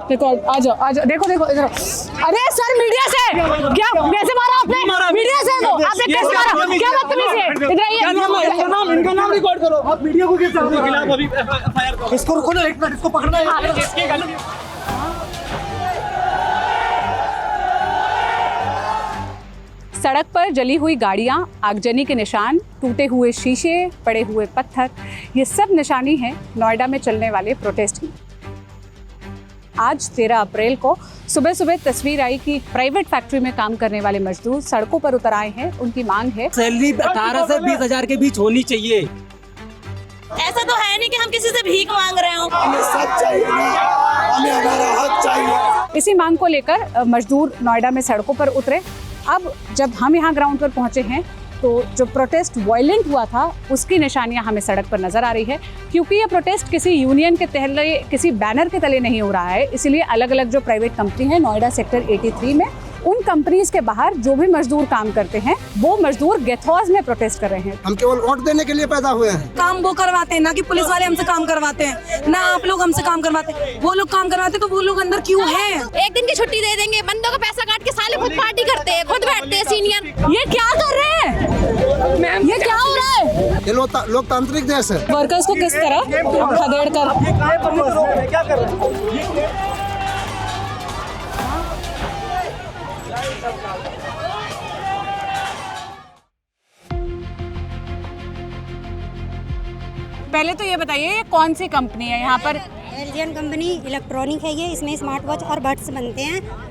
देखो आ जाओ देखो इधर। अरे सर मीडिया से क्या कैसे मारा आपने? मीडिया से वो आपने कैसे मारा? क्या बदतमीजी है? इधर आइए। इनका नाम रिकॉर्ड करो। आप मीडिया को कैसे आपके खिलाफ अभी एफआईआर करो? इसको रुको ना, एक मिनट, इसको पकड़ना है। सड़क पर जली हुई गाड़ियां, आगजनी के निशान, टूटे हुए शीशे, पड़े हुए पत्थर, ये सब निशानी है नोएडा में चलने वाले प्रोटेस्ट की। आज 13 अप्रैल को सुबह सुबह तस्वीर आई कि प्राइवेट फैक्ट्री में काम करने वाले मजदूर सड़कों पर उतर आए हैं। उनकी मांग है सैलरी 18 से 20 हजार के बीच होनी चाहिए। ऐसा तो है नहीं कि हम किसी से भीख मांग रहे हो। हमें सच चाहिए ना, हमें हमारा हक चाहिए। इसी मांग को लेकर मजदूर नोएडा में सड़कों पर उतरे। अब जब हम यहाँ ग्राउंड पर पहुंचे हैं तो जो प्रोटेस्ट वायलेंट हुआ था उसकी निशानियां हमें सड़क पर नजर आ रही है, क्योंकि ये प्रोटेस्ट किसी यूनियन के तले, किसी बैनर के तले नहीं हो रहा है। इसलिए अलग अलग जो प्राइवेट कंपनी है नोएडा सेक्टर 83 में, उन कंपनीज के बाहर जो भी मजदूर काम करते हैं वो मजदूर गेस्ट हाउस में प्रोटेस्ट कर रहे हैं। हम केवल वोट देने के लिए पैदा हुए हैं। काम वो करवाते हैं ना कि पुलिस वाले हमसे काम करवाते हैं, ना आप लोग हमसे काम करवाते हैं। वो लोग काम करवाते तो वो लोग अंदर क्यों हैं? एक दिन की छुट्टी दे देंगे, बंदों का पैसा काट के साले खुद पार्टी करते हैं, खुद बैठते हैं सीनियर। ये क्या कर रहे हैं? ये क्या हो रहा है? ये लोकतांत्रिक देश है। वर्कर्स को किस तरह खदेड़ कर क्या कर रहे हैं? पहले तो ये बताइए ये कौन सी कंपनी है यहाँ पर? एलजीएन कंपनी इलेक्ट्रॉनिक है ये। इसमें स्मार्ट वॉच और बड्स बनते हैं।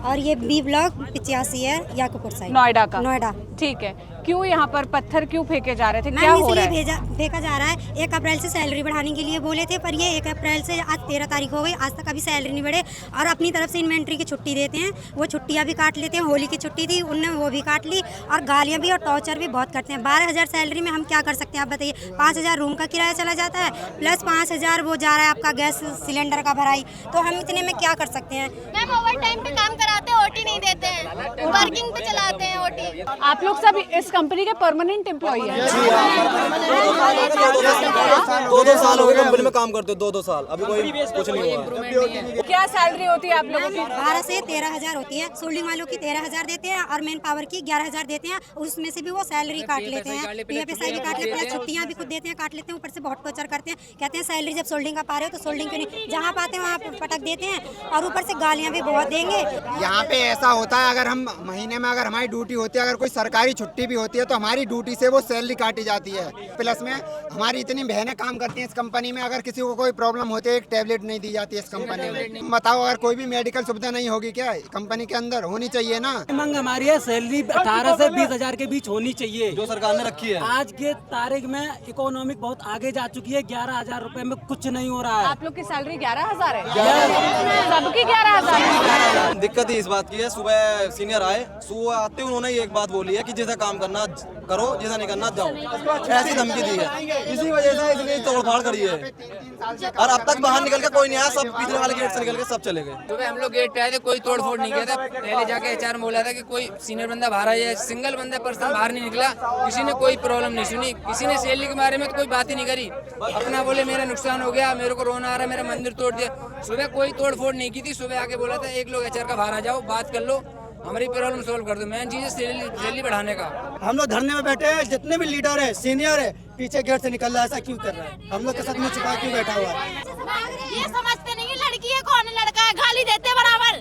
और ये बी ब्लॉक 85 है याकूपुर साइड, नोएडा का। नोएडा। ठीक है, क्यों यहाँ पर पत्थर क्यों फेंके जा रहे थे? मैम क्या हो रहा है? फेंका जा रहा है 1 अप्रैल से सैलरी बढ़ाने के लिए बोले थे, पर ये 1 अप्रैल से आज 13 तारीख हो गई, आज तक अभी सैलरी नहीं बढ़े। और अपनी तरफ से इन्वेंट्री की छुट्टी देते हैं, वो छुट्टियाँ भी काट लेते हैं। होली की छुट्टी थी, उनने वो भी काट ली। और गालियाँ भी और टॉर्चर भी बहुत करते हैं। 12,000 सैलरी में हम क्या कर सकते हैं आप बताइए? 5,000 रूम का किराया चला जाता है, प्लस 5,000 वो जा रहा है आपका गैस सिलेंडर का भराई। तो हम इतने में क्या कर सकते हैं? मैम ओवर टाइम पे काम कराते हैं, ओटी नहीं देते हैं, वर्किंग पे चलाते हैं ओटी। आप लोग सब इस कंपनी के परमानेंट एम्प्लॉई हैं? 2 साल हो गए कंपनी में काम करते हो, 2 साल, अभी कोई कुछ नहीं हुआ। क्या सैलरी होती है आप लोगों की? 12 से 13,000 होती है। सोल्डिंग वालों की 13,000 देते हैं और मेन पावर की 11,000 देते हैं। उसमें से भी वो सैलरी काट लेते हैं, PFSI भी काट लेते हैं, छुट्टियाँ भी खुद देते हैं, काट लेते हैं। ऊपर से बहुत टॉर्चर करते हैं। कहते हैं सैलरी जब सोल्डिंग का पा रहे हो तो सोल्डिंग क्यों नहीं? जहाँ पाते हैं वहाँ पटक देते हैं और ऊपर से गालियाँ भी बहुत देंगे। यहाँ पे ऐसा होता है, अगर हम महीने में अगर हमारी ड्यूटी होती है, अगर कोई सरकारी छुट्टी भी होती है तो हमारी ड्यूटी से वो सैलरी काटी जाती है। प्लस में हमारी इतनी बहनें काम करती हैं इस कंपनी में, अगर किसी को कोई प्रॉब्लम होती है एक टैबलेट नहीं दी जाती है इस कंपनी में। बताओ, अगर कोई भी मेडिकल सुविधा नहीं होगी क्या कंपनी के अंदर? होनी चाहिए ना। मांग हमारी है सैलरी 18 से 20 हजार के बीच होनी चाहिए, जो सरकार ने रखी है। आज के तारीख में इकोनॉमिक बहुत आगे जा चुकी है। 11,000 रुपए में कुछ नहीं हो रहा है। आप लोग की सैलरी 11,000 है? सबकी 11,000 है। दिक्कत ही इस बात की है, सुबह सीनियर आए, सुबह आते उन्होंने एक बात बोली है कि जैसा काम करना करो, जैसा नहीं करना जाओ, ऐसी धमकी दी है। इसी वजह से इसलिए तोड़फाड़ करी है। और अब तक बाहर निकल के कोई नहीं आया, सब पिछले वाले गेट से निकल के सब चले गए। तो हम लोग गेट पे आए थे, कोई तोड़फोड़ नहीं किया था। पहले जाके HR बोला था कि कोई सीनियर बंदा बाहर आया, सिंगल बंदा पर्सन बाहर नहीं निकला। किसी ने कोई प्रॉब्लम नहीं सुनी, किसी ने सैलरी के बारे में तो कोई बात ही नहीं करी। अपना बोले मेरा नुकसान हो गया, मेरे को रोना आ रहा है, मेरा मंदिर तोड़ दिया। सुबह कोई तोड़फोड़ नहीं की थी। सुबह आके बोला था एक लोग HR का बाहर आ जाओ, बात कर लो, हमारी प्रॉब्लम सोल्व कर दो। मेन चीज है सैलरी बढ़ाने का। हम लोग धरने में बैठे हैं, जितने भी लीडर है, सीनियर है, पीछे गेट से निकल रहा है। ऐसा क्यों कर रहा है? हम लोग के साथ मुँह छुपा क्यों बैठा हुआ है? ये समझते नहीं है लड़की है कौन है, लड़का है, गाली देते हैं बराबर।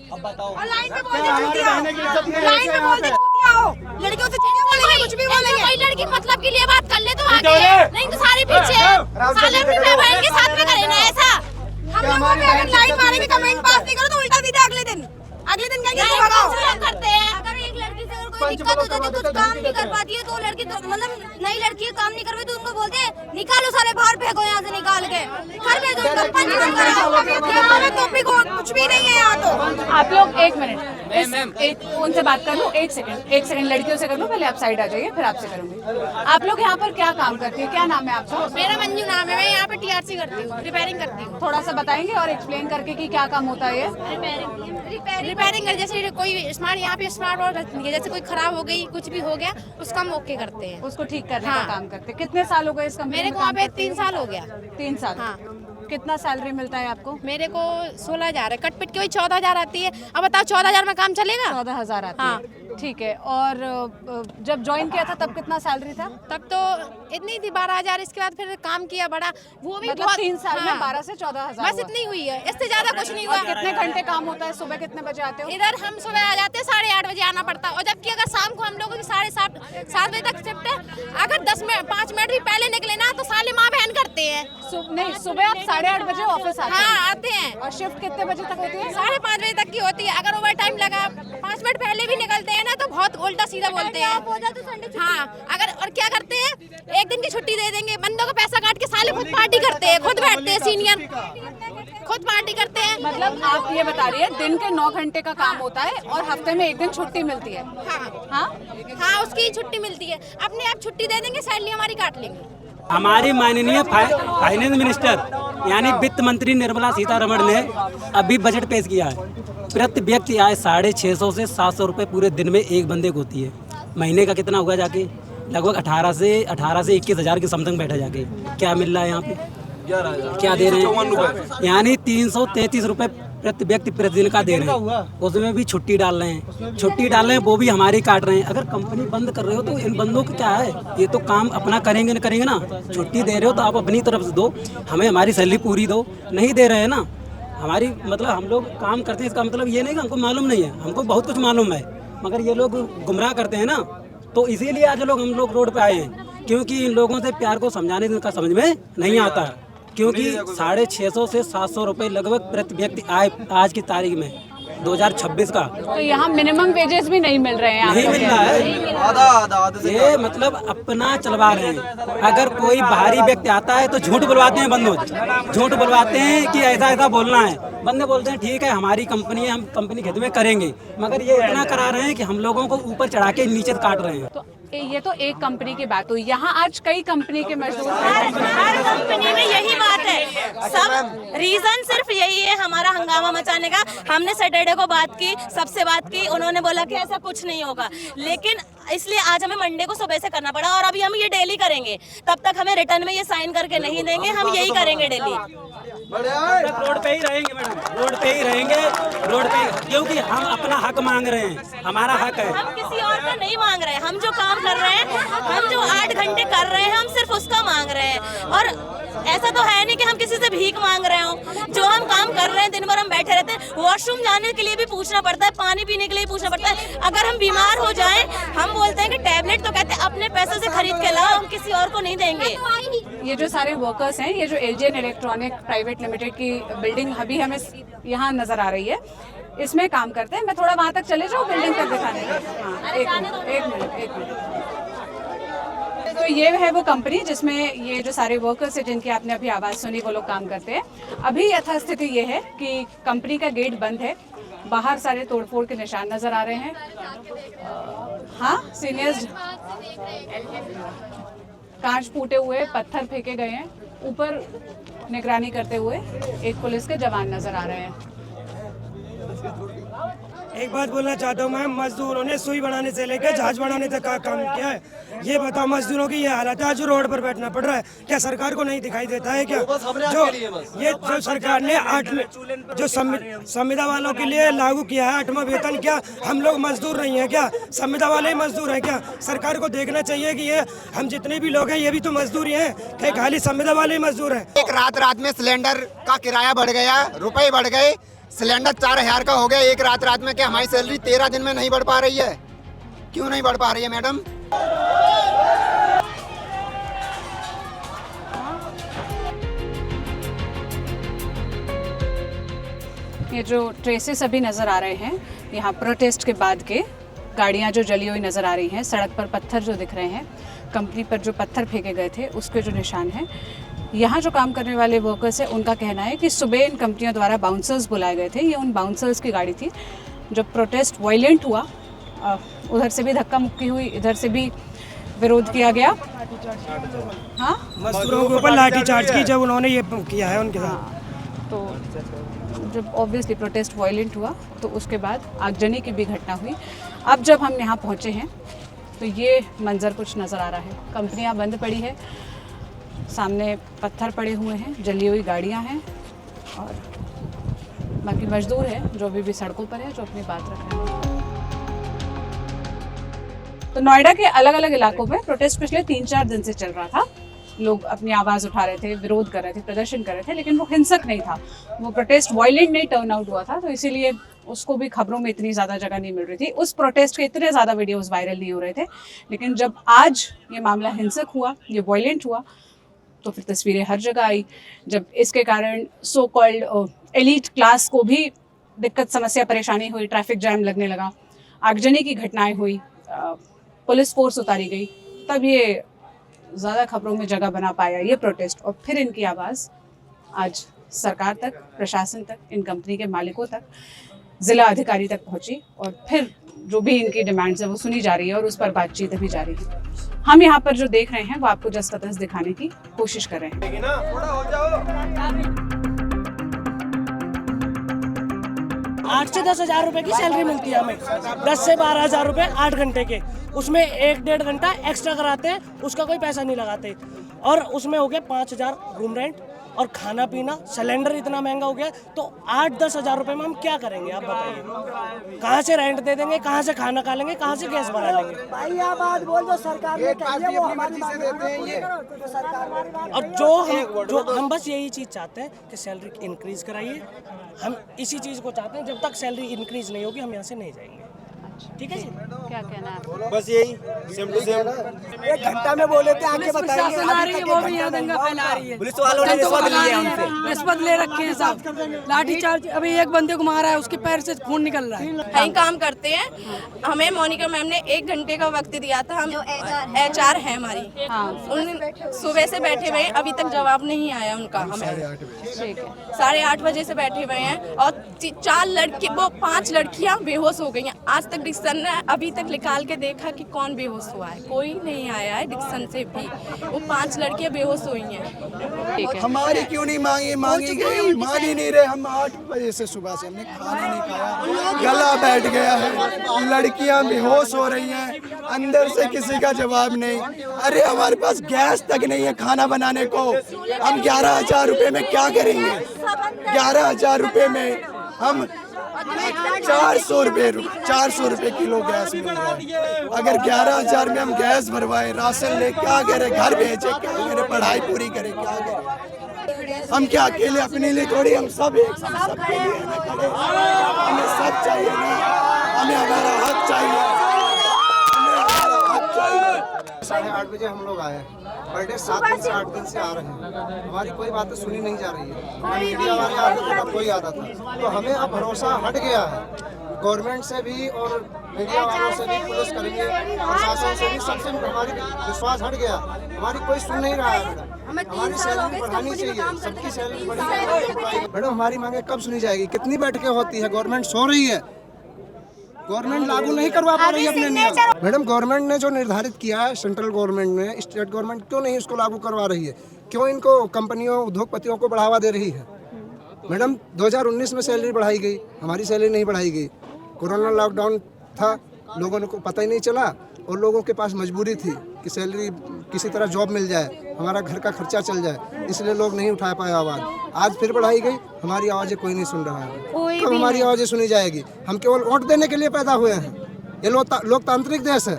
और लाइन पे बोल दे लड़कियों से बोलेंगे, कुछ भी बोलेंगे। कोई लड़की मतलब के लिए बात कर ले तो आगे है, नहीं तो सारे पीछे है। साले अपनी बहन के साथ में करें ना ऐसा। हम लोगों पे अगर लाइन मारेंगे, कमेंट पास नहीं करो तो उल्टा सीधा अगले दिन कहेंगे भगाओ करते हैं। अगर एक लड़की से अगर कोई दिक्कत हो जाती है, कुछ काम नहीं कर पाती है, तो लड़की तो मतलब नई लड़की काम नहीं कर पाती तो उनको बोलते हैं निकालो सारे बाहर फेंको यहाँ से, निकाल के घर भेजो, पंच कराओ। कुछ भी नहीं है यहाँ तो। आप लोग 1 मिनट उनसे बात कर लो। 1 सेकंड लड़कियों से कर लो, पहले आप साइड आ जाइए, फिर आपसे करूंगी। आप लोग यहाँ पर क्या काम करती है? क्या नाम है आपका? मेरा मंजू नाम है, मैं यहाँ पे TRC करती हूँ, रिपेयरिंग करती हूँ। थोड़ा सा बताएंगे और एक्सप्लेन करके कि क्या काम होता है ये? रिपेयरिंग जैसे कोई स्मार्ट यहाँ पे स्मार्ट बोर्ड रखती है, जैसे कोई खराब हो गई, कुछ भी हो गया, उसका हम ओके करते हैं, उसको ठीक करने का काम करते हैं। कितने साल हो गए इस कंपनी में? मेरे को वहाँ पे 3 साल हो गया। 3 साल। हाँ। कितना सैलरी मिलता है आपको? मेरे को 16,000 है, कट पिट के वही 14,000 आती है। अब बताओ 14,000 में काम चलेगा? 14,000 आती हाँ। है, ठीक है। और जब ज्वाइन किया था तब कितना सैलरी था? तब तो इतनी थी 12,000। इसके बाद फिर काम किया बड़ा, वो भी मतलब 3 साल में 12 से 14,000 बस इतनी हुई है, इससे ज्यादा कुछ नहीं हुआ। कितने घंटे काम होता है? सुबह कितने बजे आते हो? इधर हम सुबह आ जाते हैं 8:30 बजे आना पड़ता है, और जबकि अगर शाम को हम लोगों की 7:30 बजे तक शिफ्ट है, अगर 5 मिनट भी पहले निकले ना तो साले माँ बहन करते हैं। नहीं, सुबह आप 8:30 बजे ऑफिस आते हैं? हाँ, आते हैं। और शिफ्ट कितने बजे तक होती है? 5:30 बजे तक की होती है। अगर ओवर टाइम लगा 5 मिनट पहले भी निकलते हैं ना तो बहुत उल्टा सीधा बोलते हैं। हाँ, अगर और क्या करते हैं, एक दिन की छुट्टी दे देंगे, बंदों का पैसा काट के साले खुद पार्टी करते हैं, खुद बैठते हैं सीनियर, खुद पार्टी करते हैं। मतलब आप ये बता रही है दिन के 9 घंटे का काम होता है और हफ्ते में एक दिन छुट्टी मिलती है? हाँ, उसकी छुट्टी मिलती है। अपने आप छुट्टी दे देंगे, सैलरी हमारी काट लेंगे। हमारी माननीय फाइनेंस मिनिस्टर यानी वित्त मंत्री निर्मला सीतारमण ने अभी बजट पेश किया है। प्रति व्यक्ति आय 650 से 700 रुपये पूरे दिन में एक बंदे को होती है। महीने का कितना होगा जाके? लगभग 18 से 21,000 के समथिंग बैठा जाके। क्या मिल रहा है यहाँ पे? क्या दे रहे हैं? यानी 333 रुपये प्रति व्यक्ति प्रतिदिन का दे रहे हैं। उसमें भी छुट्टी डाल रहे हैं, वो भी हमारी काट रहे हैं। अगर कंपनी बंद कर रहे हो तो इन बंदों का क्या है? ये तो काम अपना करेंगे ना। छुट्टी दे रहे हो तो आप अपनी तरफ से दो, हमें हमारी सैलरी पूरी दो। नहीं दे रहे हैं ना, हमारी मतलब हम लोग काम करते हैं, इसका मतलब ये नहीं कि हमको मालूम नहीं है, हमको बहुत कुछ मालूम है, मगर ये लोग गुमराह करते हैं ना। तो इसीलिए आज हम लोग रोड पे आए हैं, क्योंकि इन लोगों से प्यार को समझाने का समझ में नहीं आता है। क्योंकि 650 से 700 रुपये लगभग प्रति व्यक्ति आय आज की तारीख में 2026 का। तो यहाँ मिनिमम वेजेस भी नहीं मिल रहे हैं? नहीं मिल रहा है, आधा ये मतलब अपना चलवा रहे हैं। अगर कोई बाहरी व्यक्ति आता है तो झूठ बुलवाते हैं बंदों, झूठ बुलवाते हैं कि ऐसा बोलना है। बंदे बोलते हैं ठीक है हमारी कंपनी है, हम कंपनी खिदमत करेंगे, मगर ये इतना करा रहे हैं कि हम लोगों को ऊपर चढ़ा के नीचे काट रहे हैं। तो ये तो एक कंपनी की बात हुई, यहाँ आज कई कंपनी के मजदूर हर कंपनी में यही बात है। सब रीजन सिर्फ यही है हमारा हंगामा मचाने का। हमने सैटरडे को बात की, सबसे बात की, उन्होंने बोला कि ऐसा कुछ नहीं होगा, लेकिन इसलिए आज हमें मंडे को सुबह से करना पड़ा। और अभी हम ये डेली करेंगे, तब तक हमें रिटर्न में ये साइन करके नहीं देंगे, हम यही करेंगे डेली। रोड पे ही रहेंगे मैडम, रोड पे ही रहेंगे, रोड पे, क्योंकि हम अपना हक मांग रहे हैं, हमारा हक है। हम किसी और का नहीं मांग रहे हैं, हम जो काम कर रहे हैं, हम जो 8 घंटे कर रहे हैं, हम सिर्फ उसका मांग रहे हैं। और ऐसा तो है नहीं कि हम किसी से भीख मांग रहे हो। जो हम काम कर रहे हैं, दिन भर हम बैठे रहते हैं, वॉशरूम जाने के लिए भी पूछना पड़ता है, पानी पीने के लिए पूछना पड़ता है। अगर हम बीमार हो जाएं, हम बोलते हैं कि टैबलेट तो कहते हैं अपने पैसे से खरीद के लाओ, हम किसी और को नहीं देंगे। ये जो सारे वर्कर्स हैं, ये जो एलजीएन इलेक्ट्रॉनिक प्राइवेट लिमिटेड की बिल्डिंग अभी हमें यहाँ नजर आ रही है, इसमें काम करते हैं। मैं थोड़ा वहाँ तक चले जाऊँ बिल्डिंग तक दिखाने के? हाँ, एक मिनट। तो ये है वो कंपनी जिसमें ये जो सारे वर्कर्स हैं जिनकी आपने अभी आवाज़ सुनी, वो लोग काम करते हैं। अभी यथास्थिति ये है कि कंपनी का गेट बंद है, बाहर सारे तोड़फोड़ के निशान नजर आ रहे हैं। हाँ, सीनियर्स, कांच फूटे हुए, पत्थर फेंके गए हैं, ऊपर निगरानी करते हुए एक पुलिस के जवान नजर आ रहे हैं। एक बात बोलना चाहता हूँ मैं, मजदूरों ने सुई बनाने से लेकर जहाज बनाने तक का काम किया है। ये बताओ मजदूरों की ये हालत है, आज रोड पर बैठना पड़ रहा है। क्या सरकार को नहीं दिखाई देता है क्या? जो सरकार ने जो संविदा वालों के लिए लागू किया है 8वां वेतन, क्या हम लोग मजदूर नहीं है क्या? संविदा वाले ही मजदूर है क्या? सरकार को देखना चाहिए कि ये हम जितने भी लोग हैं ये भी तो मजदूर ही हैं, क्या खाली संविदा वाले ही मजदूर हैं? एक रात में सिलेंडर का किराया बढ़ गया, रुपए बढ़ गए, सिलेंडर 4,000 का हो गया एक रात में। क्या हमारी सैलरी 13 दिन में नहीं बढ़ पा रही है? क्यों नहीं बढ़ पा रही है मैडम? ये जो ट्रेसेस अभी नज़र आ रहे हैं, यहाँ प्रोटेस्ट के बाद के गाड़ियाँ जो जली हुई नज़र आ रही हैं, सड़क पर पत्थर जो दिख रहे हैं, कंपनी पर जो पत्थर फेंके गए थे उसके जो निशान हैं। यहाँ जो काम करने वाले वर्कर्स हैं उनका कहना है कि सुबह इन कंपनियों द्वारा बाउंसर्स बुलाए गए थे। ये उन बाउंसर्स की गाड़ी थी। जब प्रोटेस्ट वायलेंट हुआ, उधर से भी धक्का मुक्की हुई, इधर से भी विरोध किया गया। हाँ, मजदूरों के ऊपर लाठीचार्ज की जब उन्होंने ये किया है उनके साथ। तो जब ऑब्वियसली प्रोटेस्ट वायलेंट हुआ तो उसके बाद आगजनी की भी घटना हुई। अब जब हम यहाँ पहुँचे हैं तो ये मंजर कुछ नज़र आ रहा है। कंपनियाँ बंद पड़ी है, सामने पत्थर पड़े हुए हैं, जली हुई गाड़ियां हैं और बाकी मजदूर हैं जो अभी भी सड़कों पर है, जो अपनी बात रख रहे हैं। तो नोएडा के अलग अलग इलाकों में प्रोटेस्ट पिछले 3-4 दिन से चल रहा था। लोग अपनी आवाज़ उठा रहे थे, विरोध कर रहे थे, प्रदर्शन कर रहे थे, लेकिन वो हिंसक नहीं था। वो प्रोटेस्ट वायलेंट नहीं टर्न आउट हुआ था, तो इसीलिए उसको भी खबरों में इतनी ज़्यादा जगह नहीं मिल रही थी। उस प्रोटेस्ट के इतने ज़्यादा वीडियोस वायरल नहीं हो रहे थे। लेकिन जब आज ये मामला हिंसक हुआ, ये वायलेंट हुआ, तो फिर तस्वीरें हर जगह आई। जब इसके कारण सो कॉल्ड एलीट क्लास को भी दिक्कत, समस्या, परेशानी हुई, ट्रैफिक जैम लगने लगा, आगजनी की घटनाएं हुई, पुलिस फोर्स उतारी गई, तब ये ज़्यादा खबरों में जगह बना पाया ये प्रोटेस्ट। और फिर इनकी आवाज़ आज सरकार तक, प्रशासन तक, इन कंपनी के मालिकों तक, ज़िला अधिकारी तक पहुंची और फिर जो भी इनकी डिमांड्स है वो सुनी जा रही है और उस पर बातचीत अभी जारी है। हम यहाँ पर जो देख रहे हैं वो आपको जस का तस दिखाने की कोशिश कर रहे हैं। 8 से 10 हज़ार रुपए की सैलरी मिलती है हमें, 10 से 12 हज़ार रुपए 8 घंटे के, उसमें 1-1.5 घंटा एक्स्ट्रा कराते हैं, उसका कोई पैसा नहीं लगाते। और उसमें हो गया 5,000 रूम रेंट और खाना पीना, सिलेंडर इतना महंगा हो गया, तो 8-10 हज़ार रुपए में हम क्या करेंगे आप बताइए? कहाँ से रेंट दे देंगे, कहाँ से खाना खा लेंगे, कहाँ से गैस भरा लेंगे? भाई यह बात बोल दो, सरकार ने कही वो हमारी बात देते हैं ये। और जो हम बस यही चीज़ चाहते हैं कि सैलरी इंक्रीज कराइए। हम इसी चीज़ को चाहते हैं, जब तक सैलरी इंक्रीज नहीं होगी हम यहाँ से नहीं जाएंगे। ठीक है जी, क्या कहना है? बस यही सेम टू सेम। 1 घंटा में बोले थे, आके बताइए। वो भी यहाँ दंगा फैला रही है। पुलिस वालों ने रिश्वत ली है हमसे, रिश्वत ले रखे हैं सब, लाठी चार्ज। अभी एक बंदे को मारा है, उसके पैर से खून निकल रहा है। कहीं काम करते हैं, हमें मोनिका मैम ने 1 घंटे का वक्त दिया था। हम HR है हमारी, उन सुबह से बैठे हुए हैं, अभी तक जवाब नहीं आया उनका हमें। 8:30 बजे से बैठे हुए हैं और 5 लड़कियां बेहोश हो गई हैं। आज तक डिक्सन ने अभी तक निकाल के देखा कि कौन बेहोश हुआ है, कोई नहीं आया है डिक्सन से भी। वो 5 लड़कियां बेहोश हुई हैं। हमारी क्यों नहीं मांगी गई? मान ही नहीं रहे। हम 8 बजे से सुबह से हमने खाना नहीं खाया, गला बैठ गया है, लड़कियां बेहोश हो रही हैं, अंदर से किसी का जवाब नहीं। अरे हमारे पास गैस तक नहीं है खाना बनाने को। हम 11,000 रुपए में क्या करेंगे? 11,000 रुपए में हम 400 रुपए किलो गैस मिल रहा है। अगर 11,000 में हम गैस भरवाए, राशन ले, क्या करें? घर भेजे, क्या करें? पढ़ाई पूरी करें, क्या करें? हम क्या अकेले अपने लिए थोड़ी, हम सब एक सबके लिए खड़े। हमें सब चाहिए ना, हमें हमारा हक चाहिए, हमें हमारा हक चाहिए। 8:30 बजे हम लोग आए, पर डे 7 दिन से 8 दिन से आ रहे हैं। हमारी कोई बात सुनी नहीं जा रही है। मीडिया वाले आते थे तब कोई आता था, तो हमें अब भरोसा हट गया है गवर्नमेंट से भी और मीडिया वालों से भी, पुलिस करेंगे, प्रशासन से भी, सबसे हमारी विश्वास हट गया। हमारी कोई सुन नहीं रहा है। हमारी सैलरी बढ़ानी चाहिए, सबकी सैलरी बढ़ानी। मैडम हमारी मांगे कब सुनी जाएगी? कितनी बैठकें होती है? गवर्नमेंट सो रही है, गवर्नमेंट लागू नहीं करवा पा रही है अपने नियम। मैडम गवर्नमेंट ने जो निर्धारित किया है, सेंट्रल गवर्नमेंट ने, स्टेट गवर्नमेंट क्यों नहीं उसको लागू करवा रही है? क्यों इनको कंपनियों, उद्योगपतियों को बढ़ावा दे रही है? मैडम 2019 में सैलरी बढ़ाई गई, हमारी सैलरी नहीं बढ़ाई गई। कोरोना लॉकडाउन था, लोगों को पता ही नहीं चला और लोगों के पास मजबूरी थी कि सैलरी किसी तरह जॉब मिल जाए, हमारा घर का खर्चा चल जाए, इसलिए लोग नहीं उठा पाए आवाज़। आज फिर बढ़ाई गई, हमारी आवाज़ें कोई नहीं सुन रहा है। कब हमारी आवाज़ें सुनी जाएगी? हम केवल वोट देने के लिए पैदा हुए हैं। ये लोकतांत्रिक देश है,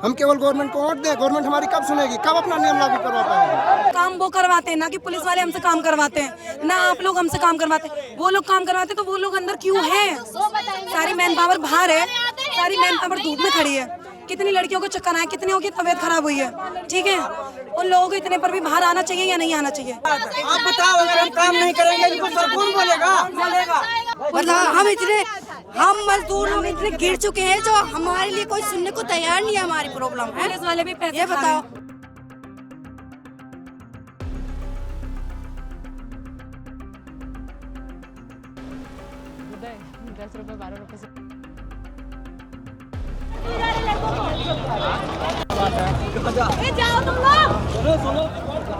हम केवल गवर्नमेंट को वोट दें। गवर्नमेंट हमारी कब सुनेगी? कब अपना नियम लागू करवा पाएगी? काम वो करवाते हैं ना कि पुलिस वाले हमसे काम करवाते हैं, ना आप लोग हमसे काम करवाते हैं। वो लोग काम करवाते हैं तो वो लोग अंदर क्यों हैं? सारी मैन पावर बाहर है, सारी मैन पावर धूप में खड़ी है। कितनी लड़कियों को चक्कर आए, कितनों की तबीयत खराब हुई है। ठीक है, उन लोगों को इतने पर भी बाहर आना चाहिए या नहीं आना चाहिए? आप बताओ, अगर हम काम नहीं करेंगे इनको सर कौन बोलेगा? हम मजदूर लोग इतने गिर चुके हैं जो हमारे लिए कोई सुनने को तैयार नहीं है। हमारी प्रॉब्लम है, पुलिस वाले भी पैसे ये बताओ।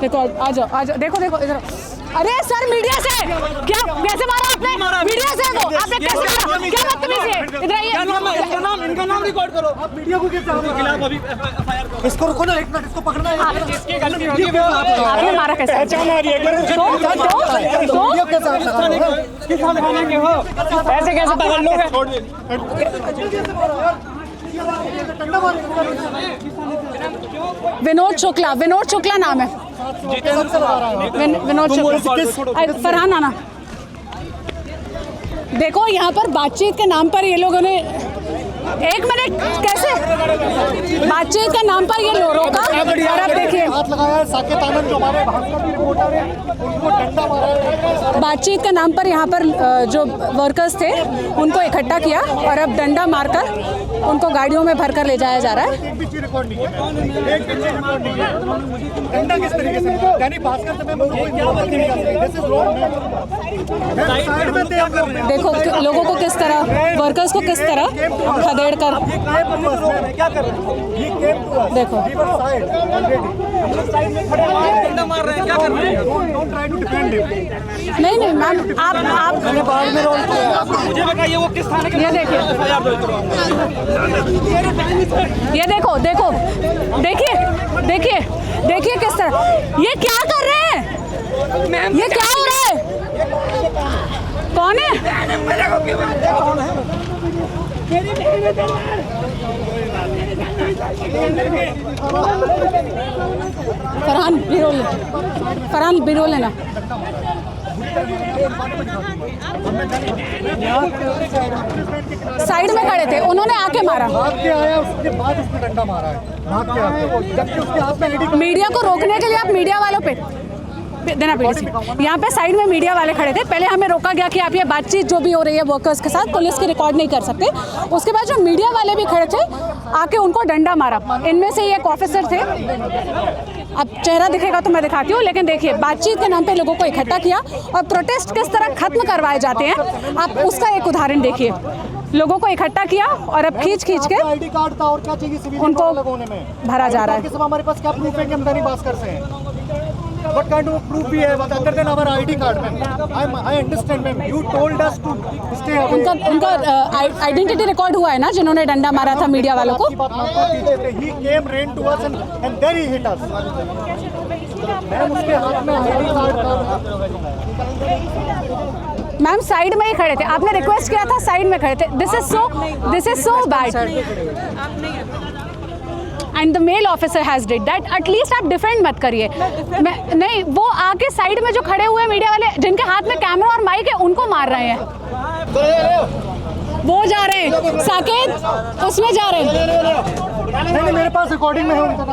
देखो, आ जाओ, देखो इधर। अरे सर, मीडिया से क्या वैसे मारा आपने? मीडिया से आपने क्या बदतमीजी है? इधर आइए। इनका नाम रिकॉर्ड करो। आप मीडिया को किस खिलाफ अभी इसको रुको ना, एक मिनट इसको पकड़ना है। आपने मारा कैसे? ऐसे कैसे पकड़ लोगे? विनोद शुक्ला नाम है। विनोद शुक्ला। फरहान आना। देखो यहाँ पर बातचीत के नाम पर ये लोगों ने, एक मिनट, कैसे बातचीत के नाम पर ये रोका। और अब देखिए बातचीत के नाम पर यहाँ पर जो वर्कर्स थे उनको इकट्ठा किया और अब डंडा मारकर उनको गाड़ियों में भरकर ले जाया जा रहा है। देखो लोगों को किस तरह, वर्कर्स को किस तरह खदेड़ कर, देखो नहीं मैम, आप मुझे बताइए वो किस थाने के? ये देखिए, ये देखो देखिए किस तरह, ये क्या कर रहे हैं, ये क्या हो रहा है, कौन है? फरहान बिरोल लेना। साइड में खड़े थे, उन्होंने आके मारा। उसके बाद उसने डंडा मारा है। मीडिया को रोकने के लिए आप मीडिया वालों पे देना पीड़ित। यहाँ पे साइड में मीडिया वाले खड़े थे, पहले हमें रोका गया कि आप ये बातचीत जो भी हो रही है वर्कर्स के साथ पुलिस की रिकॉर्ड नहीं कर सकते। उसके बाद जो मीडिया वाले भी खड़े थे आके उनको डंडा मारा। इनमें से एक ऑफिसर थे, अब चेहरा दिखेगा तो मैं दिखाती हूँ, लेकिन देखिए बातचीत के नाम पे लोगों को इकट्ठा किया और प्रोटेस्ट किस तरह खत्म करवाए जाते हैं, आप उसका एक उदाहरण देखिए। लोगों को इकट्ठा किया और अब खींच के आईडी कार्ड था और क्या चाहिए उनको भरा जा रहा है। हमारे पास क्या प्रूफ है कि हम धनी भास्कर से हैं? What kind of proof we have other than our ID card, ma'am? I understand, ma'am. You told us to stay away. उनका आइडेंटिटी रिकॉर्ड हुआ है ना, जिन्होंने डंडा मारा था मीडिया वालों को। He came, ran to us and then he hit us. Ma'am उसके हाथ में ID कार्ड था। मैम साइड में ही खड़े थे, आपने रिक्वेस्ट किया था, साइड में खड़े थे। This is so bad and the male officer has did that. At least आप डिफेंड मत करिए। नहीं, वो आके साइड में जो खड़े हुए मीडिया वाले जिनके हाथ में कैमरा और माइक है उनको मार रहे हैं। वो जा रहे हैं साकेत, उसमें जा रहे हैं। नहीं, मेरे पास रिकॉर्डिंग में है उनका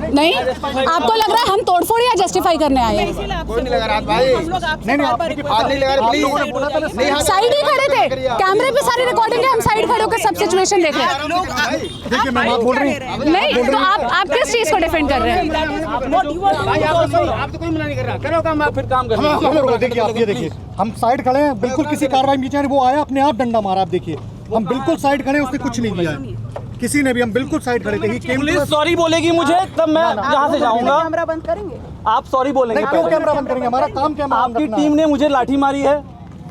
नहीं, आपको लग रहा है हम तोड़फोड़ या जस्टिफाई करने आए हैं? कोई नहीं लगा रहा भाई। नहीं लगा रहा। साइड ही खड़े थे, कैमरे पे सारी रिकॉर्डिंग है, हम साइड खड़े होकर सब सिचुएशन देख रहे हैं। देखिए मैम आप बोल रही हैं। नहीं तो आप किस चीज को डिफेंड कर रहे हैं? आप तो कोई मना नहीं कर रहा, करो काम, आप फिर काम करो। देखिए आप ये देखिए, हम साइड खड़े हैं, बिल्कुल किसी कार्रवाई में वो आया अपने आप डंडा मारा। आप देखिए हम बिल्कुल साइड खड़े, उसने कुछ नहीं किया है किसी ने भी, हम बिल्कुल साइड खड़े थे। पुलिस सॉरी बोलेगी मुझे तब मैं यहाँ से जाऊंगा। कैमरा बंद करेंगे, आप सॉरी बोलेंगे। क्यों कैमरा बंद करेंगे? हमारा काम क्या? आपकी टीम ने मुझे लाठी मारी है,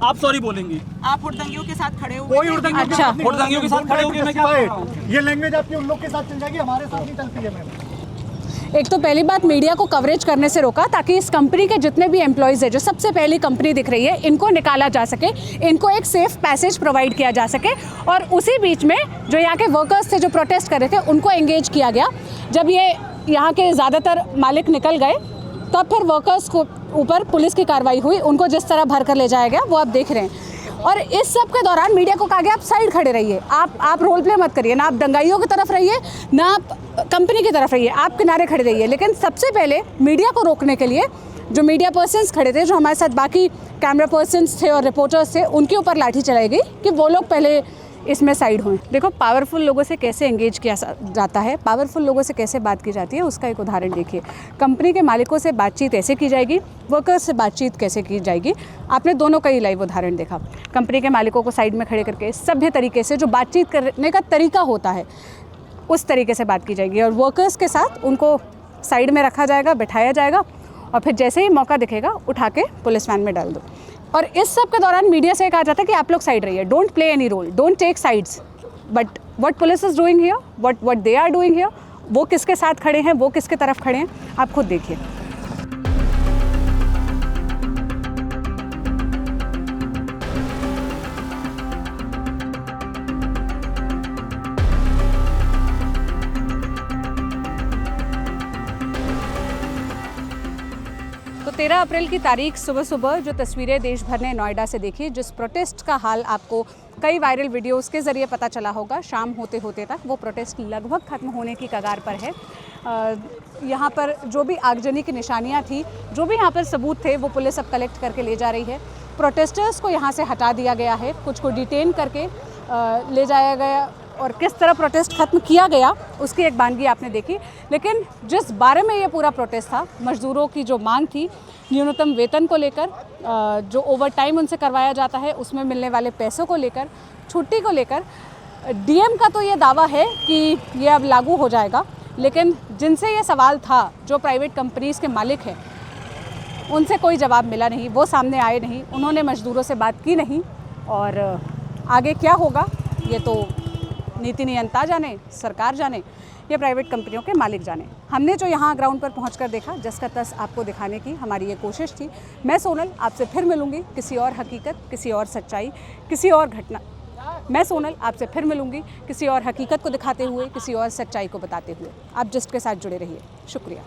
आप सॉरी बोलेंगी। आप हुड़दंगियों के साथ खड़े हुए। कोई हुड़दंगी? अच्छा, हुड़दंगियों के साथ खड़े होकर मैं क्या? ये लैंग्वेज आपकी उन लोग के साथ चल जाएगी, हमारे साथ नहीं चलती है मैम। एक तो पहली बात मीडिया को कवरेज करने से रोका ताकि इस कंपनी के जितने भी एम्प्लॉयज़ है, जो सबसे पहली कंपनी दिख रही है, इनको निकाला जा सके, इनको एक सेफ पैसेज प्रोवाइड किया जा सके। और उसी बीच में जो यहाँ के वर्कर्स थे जो प्रोटेस्ट कर रहे थे उनको एंगेज किया गया। जब ये यहाँ के ज़्यादातर मालिक निकल गए तब फिर वर्कर्स को ऊपर पुलिस की कार्रवाई हुई, उनको जिस तरह भर कर ले जाया गया वो आप देख रहे हैं। और इस सब के दौरान मीडिया को कहा गया आप साइड खड़े रहिए, आप रोल प्ले मत करिए, ना आप दंगाइयों की तरफ रहिए ना आप कंपनी की तरफ रहिए, आप किनारे खड़े रहिए। लेकिन सबसे पहले मीडिया को रोकने के लिए जो मीडिया पर्सन्स खड़े थे, जो हमारे साथ बाकी कैमरा पर्सन्स थे और रिपोर्टर्स थे, उनके ऊपर लाठी चलाई गई कि वो लोग पहले इसमें साइड हुए। देखो पावरफुल लोगों से कैसे एंगेज किया जाता है, पावरफुल लोगों से कैसे बात की जाती है, उसका एक उदाहरण देखिए। कंपनी के मालिकों से बातचीत ऐसे की जाएगी, वर्कर्स से बातचीत कैसे की जाएगी, आपने दोनों का ही लाइव उदाहरण देखा। कंपनी के मालिकों को साइड में खड़े करके सभ्य तरीके से जो बातचीत करने का तरीका होता है उस तरीके से बात की जाएगी, और वर्कर्स के साथ उनको साइड में रखा जाएगा, बैठाया जाएगा, और फिर जैसे ही मौका दिखेगा उठा के पुलिस वैन में डाल दो। और इस सब के दौरान मीडिया से कहा जाता है कि आप लोग साइड रहिए, don't play any role, don't take sides. But what police is doing here, what they are doing here, वो किसके साथ खड़े हैं, वो किसके तरफ खड़े हैं, आप खुद देखिए। तो 13 अप्रैल की तारीख सुबह सुबह जो तस्वीरें देश भर ने नोएडा से देखी, जिस प्रोटेस्ट का हाल आपको कई वायरल वीडियोस के ज़रिए पता चला होगा, शाम होते होते तक वो प्रोटेस्ट लगभग ख़त्म होने की कगार पर है। यहाँ पर जो भी आगजनी की निशानियाँ थी, जो भी यहाँ पर सबूत थे, वो पुलिस अब कलेक्ट करके ले जा रही है। प्रोटेस्टर्स को यहाँ से हटा दिया गया है, कुछ को डिटेन करके ले जाया गया और किस तरह प्रोटेस्ट ख़त्म किया गया उसकी एक बानगी आपने देखी। लेकिन जिस बारे में ये पूरा प्रोटेस्ट था, मज़दूरों की जो मांग थी न्यूनतम वेतन को लेकर, जो ओवर टाइम उनसे करवाया जाता है उसमें मिलने वाले पैसों को लेकर, छुट्टी को लेकर, डीएम का तो ये दावा है कि ये अब लागू हो जाएगा, लेकिन जिनसे ये सवाल था, जो प्राइवेट कंपनीज़ के मालिक हैं, उनसे कोई जवाब मिला नहीं, वो सामने आए नहीं, उन्होंने मज़दूरों से बात की नहीं। और आगे क्या होगा ये तो नीति नियंता जाने, सरकार जाने, या प्राइवेट कंपनियों के मालिक जाने। हमने जो यहाँ ग्राउंड पर पहुँचकर देखा, जिसका तस आपको दिखाने की हमारी ये कोशिश थी। मैं सोनल आपसे फिर मिलूँगी किसी और हकीकत, किसी और सच्चाई, किसी और घटना। मैं सोनल आपसे फिर मिलूँगी किसी और हकीकत को दिखाते हुए, किसी और सच्चाई को बताते हुए। आप जिसके साथ जुड़े रहिए। शुक्रिया।